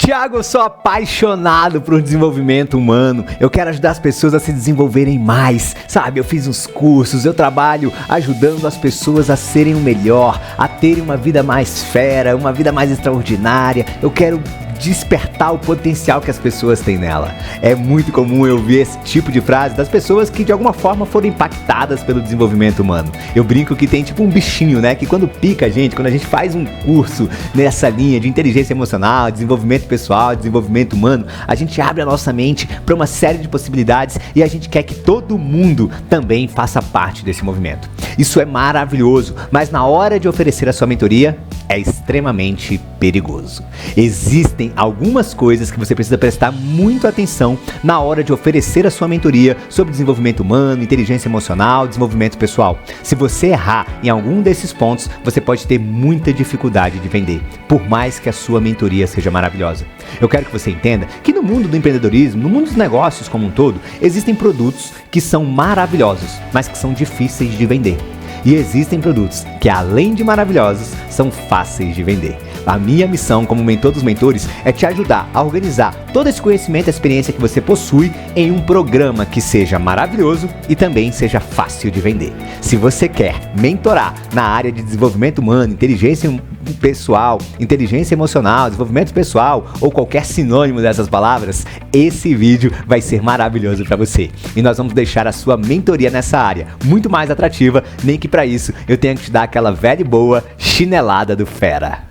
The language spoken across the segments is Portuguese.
Tiago, eu sou apaixonado por desenvolvimento humano. Eu quero ajudar as pessoas a se desenvolverem mais, sabe? Eu fiz uns cursos, eu trabalho ajudando as pessoas a serem o melhor, a terem uma vida mais fera, uma vida mais extraordinária. Eu quero despertar o potencial que as pessoas têm nela. É muito comum eu ver esse tipo de frase das pessoas que de alguma forma foram impactadas pelo desenvolvimento humano. Eu brinco que tem tipo um bichinho, né? Que quando pica a gente, quando a gente faz um curso nessa linha de inteligência emocional, desenvolvimento pessoal, desenvolvimento humano, a gente abre a nossa mente para uma série de possibilidades e a gente quer que todo mundo também faça parte desse movimento. Isso é maravilhoso, mas na hora de oferecer a sua mentoria, é extremamente perigoso. Existem algumas coisas que você precisa prestar muito atenção na hora de oferecer a sua mentoria sobre desenvolvimento humano, inteligência emocional, desenvolvimento pessoal. Se você errar em algum desses pontos, você pode ter muita dificuldade de vender, por mais que a sua mentoria seja maravilhosa. Eu quero que você entenda que no mundo do empreendedorismo, no mundo dos negócios como um todo, existem produtos que são maravilhosos, mas que são difíceis de vender. E existem produtos que, além de maravilhosos, são fáceis de vender. A minha missão como mentor dos mentores é te ajudar a organizar todo esse conhecimento e experiência que você possui em um programa que seja maravilhoso e também seja fácil de vender. Se você quer mentorar na área de desenvolvimento humano, inteligência pessoal, inteligência emocional, desenvolvimento pessoal ou qualquer sinônimo dessas palavras, esse vídeo vai ser maravilhoso para você. E nós vamos deixar a sua mentoria nessa área muito mais atrativa, nem que para isso eu tenha que te dar aquela velha e boa chinelada do fera.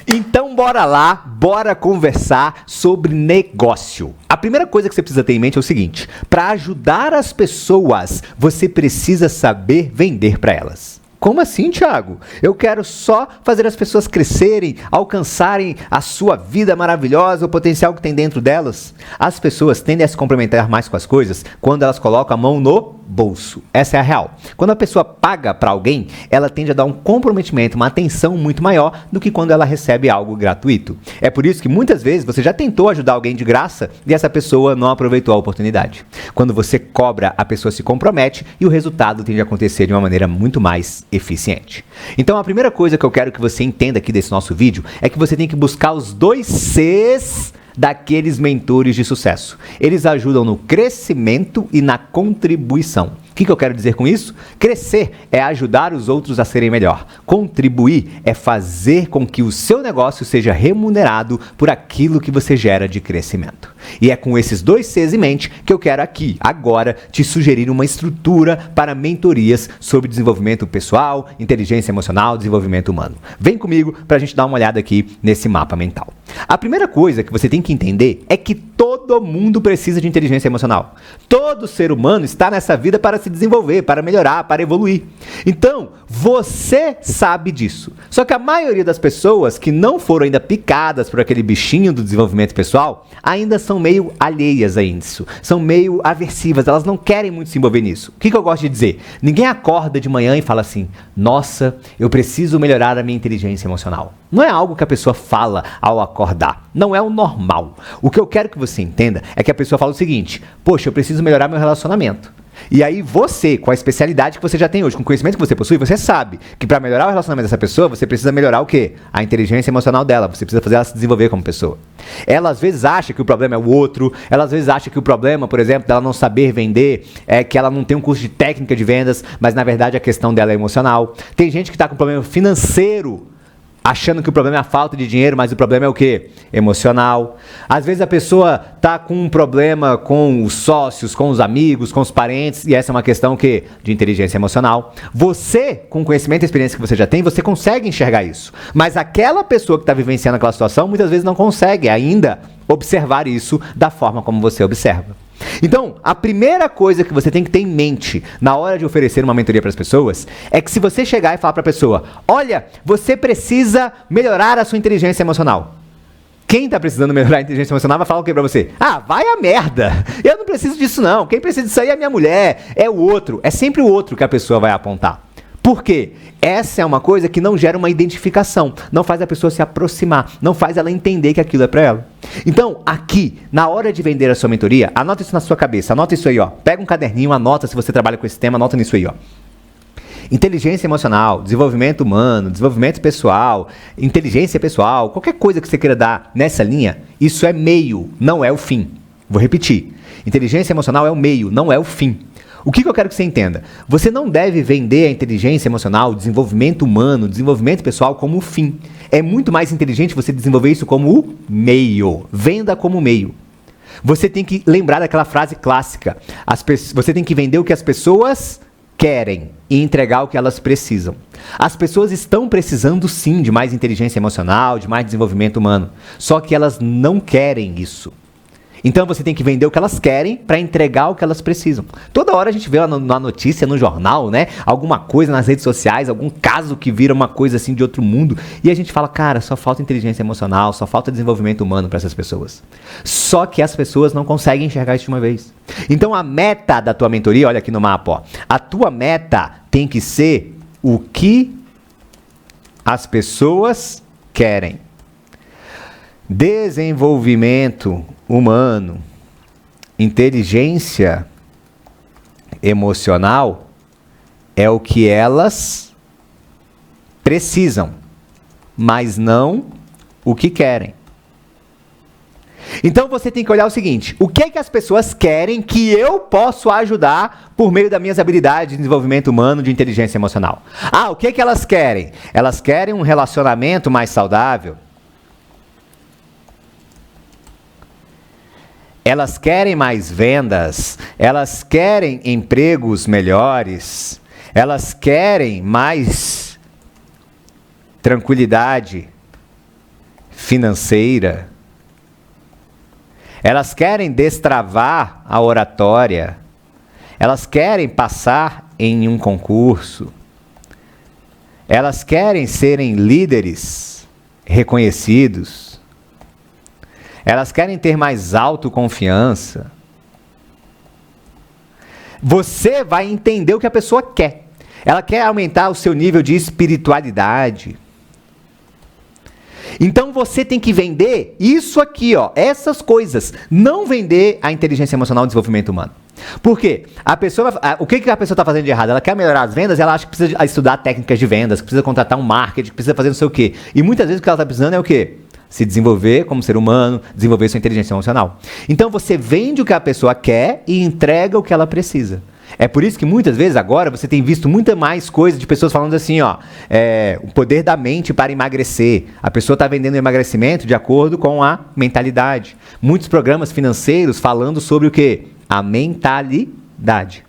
Então bora lá, bora conversar sobre negócio. A primeira coisa que você precisa ter em mente é o seguinte: para ajudar as pessoas, você precisa saber vender para elas. Como assim, Thiago? Eu quero só fazer as pessoas crescerem, alcançarem a sua vida maravilhosa, o potencial que tem dentro delas. As pessoas tendem a se complementar mais com as coisas quando elas colocam a mão no bolso. Essa é a real. Quando a pessoa paga para alguém, ela tende a dar um comprometimento, uma atenção muito maior do que quando ela recebe algo gratuito. É por isso que muitas vezes você já tentou ajudar alguém de graça e essa pessoa não aproveitou a oportunidade. Quando você cobra, a pessoa se compromete e o resultado tende a acontecer de uma maneira muito mais eficiente. Então a primeira coisa que eu quero que você entenda aqui desse nosso vídeo é que você tem que buscar os 2 Cs daqueles mentores de sucesso. Eles ajudam no crescimento e na contribuição. O que eu quero dizer com isso? Crescer é ajudar os outros a serem melhor. Contribuir é fazer com que o seu negócio seja remunerado por aquilo que você gera de crescimento. E é com esses 2 Cs em mente que eu quero aqui, agora, te sugerir uma estrutura para mentorias sobre desenvolvimento pessoal, inteligência emocional, desenvolvimento humano. Vem comigo para a gente dar uma olhada aqui nesse mapa mental. A primeira coisa que você tem que entender é que todo mundo precisa de inteligência emocional. Todo ser humano está nessa vida para se desenvolver, para melhorar, para evoluir. Então, você sabe disso. Só que a maioria das pessoas que não foram ainda picadas por aquele bichinho do desenvolvimento pessoal, ainda são meio alheias a isso. São meio aversivas, elas não querem muito se envolver nisso. O que eu gosto de dizer? Ninguém acorda de manhã e fala assim: nossa, eu preciso melhorar a minha inteligência emocional. Não é algo que a pessoa fala ao acordar. Não é o normal. O que eu quero que você entenda é que a pessoa fala o seguinte: poxa, eu preciso melhorar meu relacionamento. E aí você, com a especialidade que você já tem hoje, com o conhecimento que você possui, você sabe que para melhorar o relacionamento dessa pessoa, você precisa melhorar o quê? A inteligência emocional dela. Você precisa fazer ela se desenvolver como pessoa. Ela às vezes acha que o problema é o outro. Ela às vezes acha que o problema, por exemplo, dela não saber vender é que ela não tem um curso de técnica de vendas, mas na verdade a questão dela é emocional. Tem gente que está com problema financeiro, achando que o problema é a falta de dinheiro, mas o problema é o quê? Emocional. Às vezes a pessoa está com um problema com os sócios, com os amigos, com os parentes, e essa é uma questão o quê? De inteligência emocional. Você, com o conhecimento e experiência que você já tem, você consegue enxergar isso. Mas aquela pessoa que está vivenciando aquela situação, muitas vezes não consegue ainda observar isso da forma como você observa. Então, a primeira coisa que você tem que ter em mente na hora de oferecer uma mentoria para as pessoas é que se você chegar e falar para a pessoa: olha, você precisa melhorar a sua inteligência emocional. Quem está precisando melhorar a inteligência emocional vai falar o quê para você? Ah, vai a merda! Eu não preciso disso não. Quem precisa disso aí é a minha mulher, é o outro. É sempre o outro que a pessoa vai apontar. Por quê? Essa é uma coisa que não gera uma identificação, não faz a pessoa se aproximar, não faz ela entender que aquilo é para ela. Então, aqui, na hora de vender a sua mentoria, anota isso na sua cabeça, anota isso aí, ó. Pega um caderninho, anota, se você trabalha com esse tema, anota nisso aí, ó. Inteligência emocional, desenvolvimento humano, desenvolvimento pessoal, inteligência pessoal, qualquer coisa que você queira dar nessa linha, isso é meio, não é o fim. Vou repetir. Inteligência emocional é o meio, não é o fim. O que eu quero que você entenda? Você não deve vender a inteligência emocional, o desenvolvimento humano, o desenvolvimento pessoal como o fim. É muito mais inteligente você desenvolver isso como o meio. Venda como meio. Você tem que lembrar daquela frase clássica. Você tem que vender o que as pessoas querem e entregar o que elas precisam. As pessoas estão precisando sim de mais inteligência emocional, de mais desenvolvimento humano. Só que elas não querem isso. Então você tem que vender o que elas querem para entregar o que elas precisam. Toda hora a gente vê na notícia, no jornal, né? Alguma coisa nas redes sociais, algum caso que vira uma coisa assim de outro mundo. E a gente fala, cara, só falta inteligência emocional, só falta desenvolvimento humano para essas pessoas. Só que as pessoas não conseguem enxergar isso de uma vez. Então a meta da tua mentoria, olha aqui no mapa, ó. A tua meta tem que ser o que as pessoas querem. Desenvolvimento humano, inteligência emocional é o que elas precisam, mas não o que querem. Então você tem que olhar o seguinte: o que é que as pessoas querem que eu posso ajudar por meio das minhas habilidades de desenvolvimento humano, de inteligência emocional? Ah, o que é que elas querem? Elas querem um relacionamento mais saudável. Elas querem mais vendas, elas querem empregos melhores, elas querem mais tranquilidade financeira, elas querem destravar a oratória, elas querem passar em um concurso, elas querem serem líderes reconhecidos. Elas querem ter mais autoconfiança. Você vai entender o que a pessoa quer. Ela quer aumentar o seu nível de espiritualidade. Então você tem que vender isso aqui, ó, essas coisas. Não vender a inteligência emocional e o desenvolvimento humano. Por quê? O que a pessoa está fazendo de errado? Ela quer melhorar as vendas, ela acha que precisa estudar técnicas de vendas, que precisa contratar um marketing, que precisa fazer não sei o quê. E muitas vezes o que ela está precisando é o quê? Se desenvolver como ser humano, desenvolver sua inteligência emocional. Então você vende o que a pessoa quer e entrega o que ela precisa. É por isso que muitas vezes agora você tem visto muita mais coisa de pessoas falando assim, ó, o poder da mente para emagrecer. A pessoa está vendendo emagrecimento de acordo com a mentalidade. Muitos programas financeiros falando sobre o quê? A mentalidade.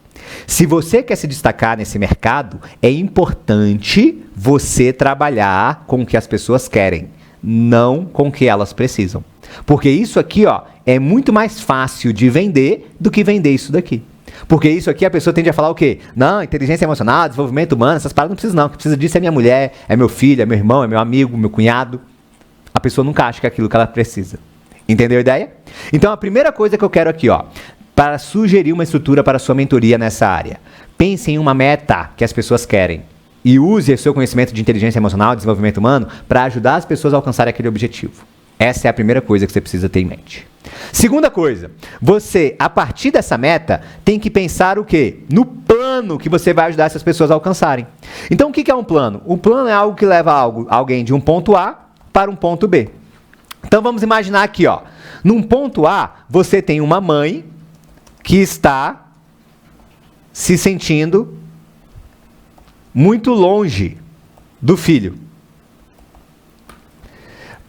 Se você quer se destacar nesse mercado, é importante você trabalhar com o que as pessoas querem, não com o que elas precisam. Porque isso aqui, ó, é muito mais fácil de vender do que vender isso daqui. Porque isso aqui a pessoa tende a falar o quê? Não, inteligência emocional, desenvolvimento humano, essas paradas não precisa não. O que precisa disso é minha mulher, é meu filho, é meu irmão, é meu amigo, meu cunhado. A pessoa nunca acha que é aquilo que ela precisa. Entendeu a ideia? Então a primeira coisa que eu quero aqui, ó, para sugerir uma estrutura para a sua mentoria nessa área. Pense em uma meta que as pessoas querem. E use o seu conhecimento de inteligência emocional e desenvolvimento humano para ajudar as pessoas a alcançarem aquele objetivo. Essa é a primeira coisa que você precisa ter em mente. Segunda coisa, você, a partir dessa meta, tem que pensar o quê? No plano que você vai ajudar essas pessoas a alcançarem. Então, o que é um plano? O plano é algo que leva alguém de um ponto A para um ponto B. Então, vamos imaginar aqui, ó. Num ponto A, você tem uma mãe que está se sentindo muito longe do filho.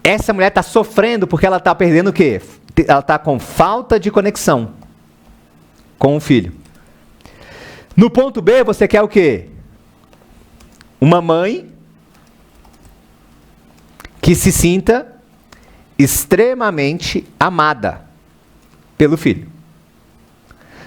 Essa mulher está sofrendo porque ela está perdendo o quê? Ela está com falta de conexão com o filho. No ponto B, você quer o quê? Uma mãe que se sinta extremamente amada pelo filho.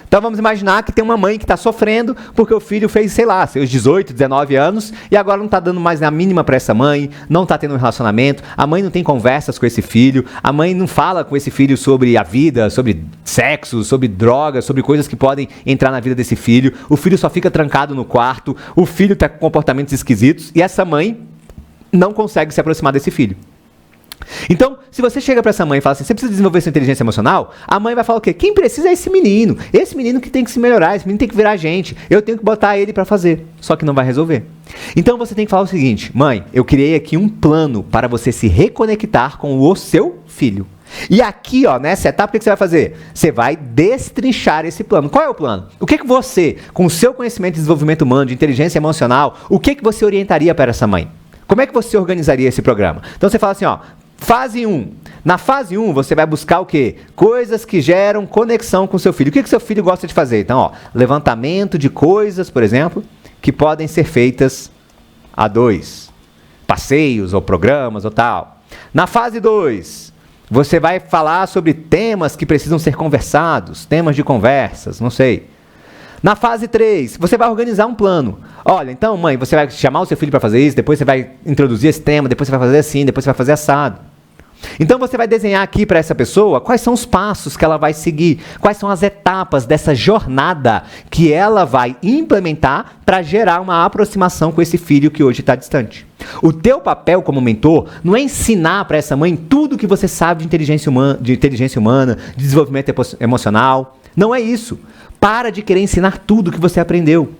Então vamos imaginar que tem uma mãe que está sofrendo porque o filho fez, sei lá, seus 18, 19 anos e agora não está dando mais a mínima para essa mãe, não está tendo um relacionamento, a mãe não tem conversas com esse filho, a mãe não fala com esse filho sobre a vida, sobre sexo, sobre drogas, sobre coisas que podem entrar na vida desse filho, o filho só fica trancado no quarto, o filho está com comportamentos esquisitos e essa mãe não consegue se aproximar desse filho. Então, se você chega para essa mãe e fala assim, você precisa desenvolver sua inteligência emocional, a mãe vai falar o quê? Quem precisa é esse menino que tem que se melhorar, esse menino tem que virar gente, eu tenho que botar ele para fazer, só que não vai resolver. Então você tem que falar o seguinte, mãe, eu criei aqui um plano para você se reconectar com o seu filho. E aqui, ó, nessa etapa, o que você vai fazer? Você vai destrinchar esse plano. Qual é o plano? O que você, com o seu conhecimento de desenvolvimento humano, de inteligência emocional, o que você orientaria para essa mãe? Como é que você organizaria esse programa? Então você fala assim, ó, fase 1. Na fase 1, você vai buscar o quê? Coisas que geram conexão com o seu filho. O que seu filho gosta de fazer? Então, ó, levantamento de coisas, por exemplo, que podem ser feitas a dois. Passeios ou programas ou tal. Na fase 2, você vai falar sobre temas que precisam ser conversados, temas de conversas, não sei. Na fase 3, você vai organizar um plano. Olha, então, mãe, você vai chamar o seu filho para fazer isso, depois você vai introduzir esse tema, depois você vai fazer assim, depois você vai fazer assado. Então você vai desenhar aqui para essa pessoa quais são os passos que ela vai seguir, quais são as etapas dessa jornada que ela vai implementar para gerar uma aproximação com esse filho que hoje está distante. O teu papel como mentor não é ensinar para essa mãe tudo que você sabe de inteligência humana, de desenvolvimento emocional. Não é isso. Para de querer ensinar tudo que você aprendeu.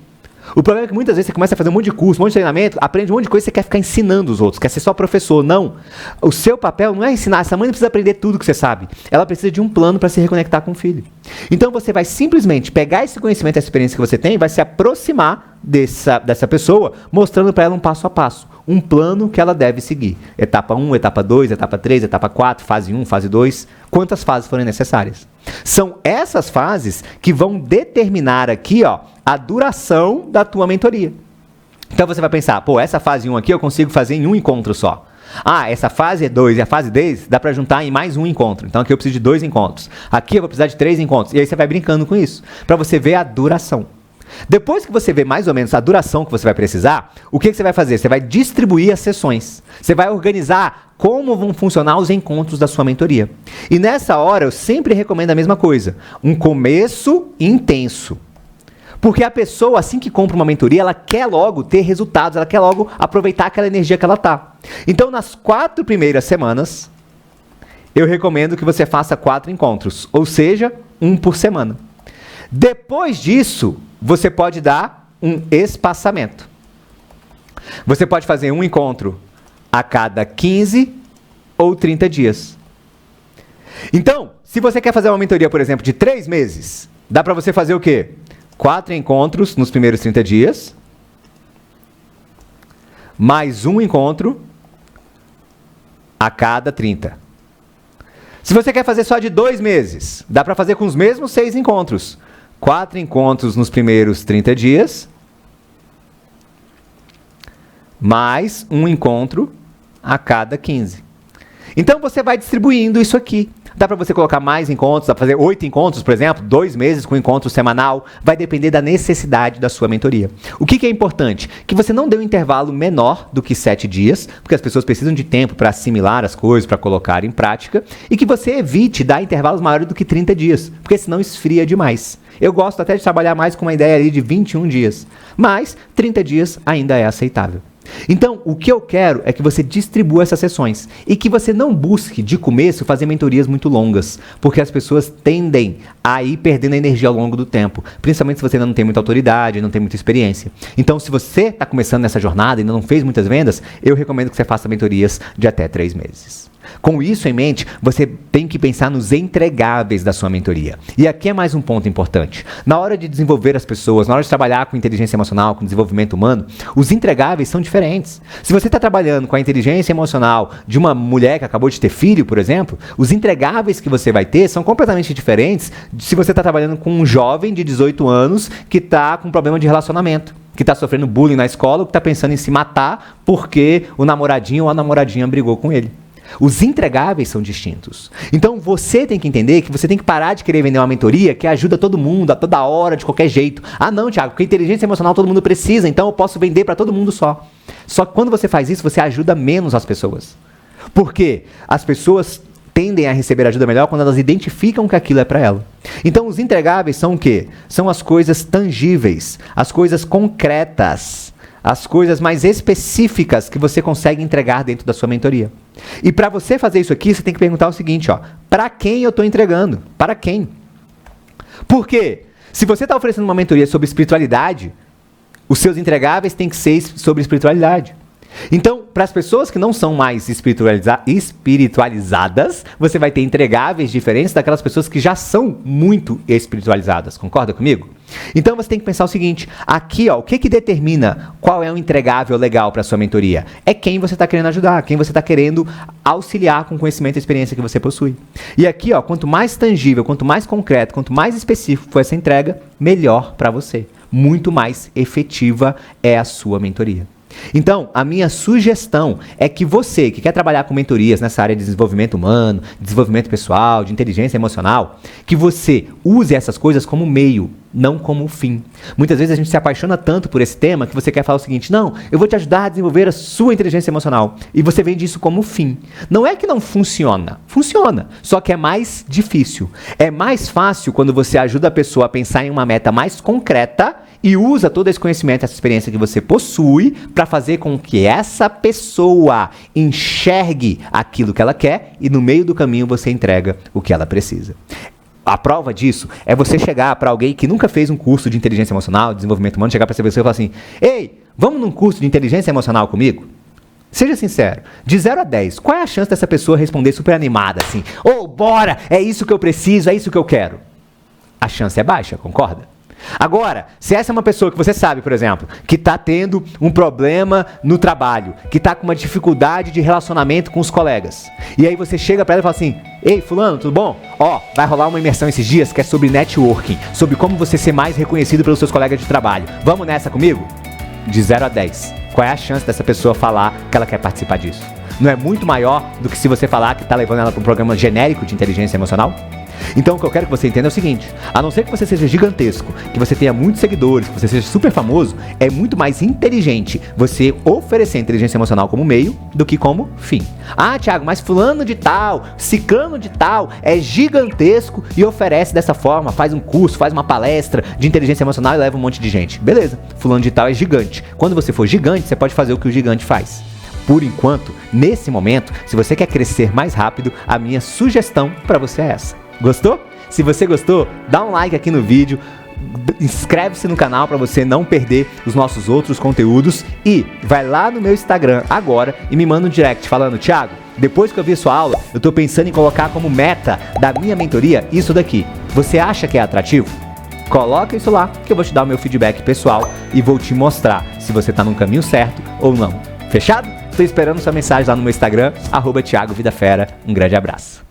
O problema é que muitas vezes você começa a fazer um monte de curso, um monte de treinamento, aprende um monte de coisa e você quer ficar ensinando os outros, quer ser só professor. Não. O seu papel não é ensinar. Essa mãe não precisa aprender tudo que você sabe. Ela precisa de um plano para se reconectar com o filho. Então você vai simplesmente pegar esse conhecimento, essa experiência que você tem, vai se aproximar dessa pessoa, mostrando para ela um passo a passo. Um plano que ela deve seguir. Etapa 1, etapa 2, etapa 3, etapa 4, fase 1, fase 2. Quantas fases forem necessárias. São essas fases que vão determinar aqui, ó, a duração da tua mentoria. Então você vai pensar, pô, essa fase 1 aqui eu consigo fazer em um encontro só. Ah, essa fase 2 e a fase 10 dá para juntar em mais um encontro. Então aqui eu preciso de 2 encontros. Aqui eu vou precisar de 3 encontros. E aí você vai brincando com isso, para você ver a duração. Depois que você vê mais ou menos a duração que você vai precisar, o que você vai fazer? Você vai distribuir as sessões. Você vai organizar como vão funcionar os encontros da sua mentoria. E nessa hora eu sempre recomendo a mesma coisa. Um começo intenso. Porque a pessoa, assim que compra uma mentoria, ela quer logo ter resultados, ela quer logo aproveitar aquela energia que ela está. Então, nas 4 primeiras semanas, eu recomendo que você faça 4 encontros, ou seja, 1 por semana. Depois disso, você pode dar um espaçamento. Você pode fazer um encontro a cada 15 ou 30 dias. Então, se você quer fazer uma mentoria, por exemplo, de 3 meses, dá para você fazer o quê? 4 encontros nos primeiros 30 dias, mais um encontro a cada 30. Se você quer fazer só de 2 meses, dá para fazer com os mesmos 6 encontros. 4 encontros nos primeiros 30 dias, mais um encontro a cada 15. Então você vai distribuindo isso aqui. Dá para você colocar mais encontros, dá para fazer 8 encontros, por exemplo, 2 meses com encontro semanal. Vai depender da necessidade da sua mentoria. O que é importante? Que você não dê um intervalo menor do que 7 dias, porque as pessoas precisam de tempo para assimilar as coisas, para colocar em prática, e que você evite dar intervalos maiores do que 30 dias, porque senão esfria demais. Eu gosto até de trabalhar mais com uma ideia ali de 21 dias, mas 30 dias ainda é aceitável. Então, o que eu quero é que você distribua essas sessões e que você não busque, de começo, fazer mentorias muito longas, porque as pessoas tendem a ir perdendo a energia ao longo do tempo, principalmente se você ainda não tem muita autoridade, não tem muita experiência. Então, se você está começando nessa jornada e ainda não fez muitas vendas, eu recomendo que você faça mentorias de até 3 meses. Com isso em mente, você tem que pensar nos entregáveis da sua mentoria. E aqui é mais um ponto importante. Na hora de desenvolver as pessoas, na hora de trabalhar com inteligência emocional, com desenvolvimento humano, os entregáveis são diferentes. Se você está trabalhando com a inteligência emocional de uma mulher que acabou de ter filho, por exemplo, os entregáveis que você vai ter são completamente diferentes de se você está trabalhando com um jovem de 18 anos que está com problema de relacionamento, que está sofrendo bullying na escola ou que está pensando em se matar porque o namoradinho ou a namoradinha brigou com ele. Os entregáveis são distintos. Então você tem que entender que você tem que parar de querer vender uma mentoria que ajuda todo mundo, a toda hora, de qualquer jeito. Ah não, Thiago, porque inteligência emocional todo mundo precisa, então eu posso vender para todo mundo só. Só que quando você faz isso, você ajuda menos as pessoas. Por quê? As pessoas tendem a receber ajuda melhor quando elas identificam que aquilo é para ela. Então os entregáveis são o quê? São as coisas tangíveis, as coisas concretas, as coisas mais específicas que você consegue entregar dentro da sua mentoria. E para você fazer isso aqui, você tem que perguntar o seguinte, ó, para quem eu estou entregando? Para quem? Por quê? Se você está oferecendo uma mentoria sobre espiritualidade, os seus entregáveis têm que ser sobre espiritualidade. Então, para as pessoas que não são mais espiritualizadas, você vai ter entregáveis diferentes daquelas pessoas que já são muito espiritualizadas. Concorda comigo? Então, você tem que pensar o seguinte, aqui, ó, o que determina qual é um entregável legal para a sua mentoria? É quem você está querendo ajudar, quem você está querendo auxiliar com o conhecimento e experiência que você possui. E aqui, ó, quanto mais tangível, quanto mais concreto, quanto mais específico for essa entrega, melhor para você. Muito mais efetiva é a sua mentoria. Então, a minha sugestão é que você que quer trabalhar com mentorias nessa área de desenvolvimento humano, desenvolvimento pessoal, de inteligência emocional, que você use essas coisas como meio, não como fim. Muitas vezes a gente se apaixona tanto por esse tema que você quer falar o seguinte, não, eu vou te ajudar a desenvolver a sua inteligência emocional. E você vende isso como fim. Não é que não funciona, funciona, só que é mais difícil. É mais fácil quando você ajuda a pessoa a pensar em uma meta mais concreta e usa todo esse conhecimento, essa experiência que você possui para fazer com que essa pessoa enxergue aquilo que ela quer e no meio do caminho você entrega o que ela precisa. A prova disso é você chegar para alguém que nunca fez um curso de inteligência emocional, desenvolvimento humano, chegar para essa pessoa e falar assim, ei, vamos num curso de inteligência emocional comigo? Seja sincero, de 0 a 10, qual é a chance dessa pessoa responder super animada assim, bora, é isso que eu preciso, é isso que eu quero? A chance é baixa, concorda? Agora, se essa é uma pessoa que você sabe, por exemplo, que está tendo um problema no trabalho, que está com uma dificuldade de relacionamento com os colegas, e aí você chega para ela e fala assim, ei, fulano, tudo bom? Vai rolar uma imersão esses dias que é sobre networking, sobre como você ser mais reconhecido pelos seus colegas de trabalho. Vamos nessa comigo? De 0 a 10, qual é a chance dessa pessoa falar que ela quer participar disso? Não é muito maior do que se você falar que está levando ela para um programa genérico de inteligência emocional? Então o que eu quero que você entenda é o seguinte, a não ser que você seja gigantesco, que você tenha muitos seguidores, que você seja super famoso, é muito mais inteligente você oferecer inteligência emocional como meio do que como fim. Ah, Thiago, mas fulano de tal, ciclano de tal, é gigantesco e oferece dessa forma, faz um curso, faz uma palestra de inteligência emocional e leva um monte de gente. Beleza, fulano de tal é gigante. Quando você for gigante, você pode fazer o que o gigante faz. Por enquanto, nesse momento, se você quer crescer mais rápido, a minha sugestão para você é essa. Gostou? Se você gostou, dá um like aqui no vídeo, inscreve-se no canal para você não perder os nossos outros conteúdos e vai lá no meu Instagram agora e me manda um direct falando, Thiago, depois que eu vi sua aula, eu estou pensando em colocar como meta da minha mentoria isso daqui. Você acha que é atrativo? Coloca isso lá que eu vou te dar o meu feedback pessoal e vou te mostrar se você está no caminho certo ou não. Fechado? Estou esperando sua mensagem lá no meu Instagram, @ThiagoVidaFera. Um grande abraço.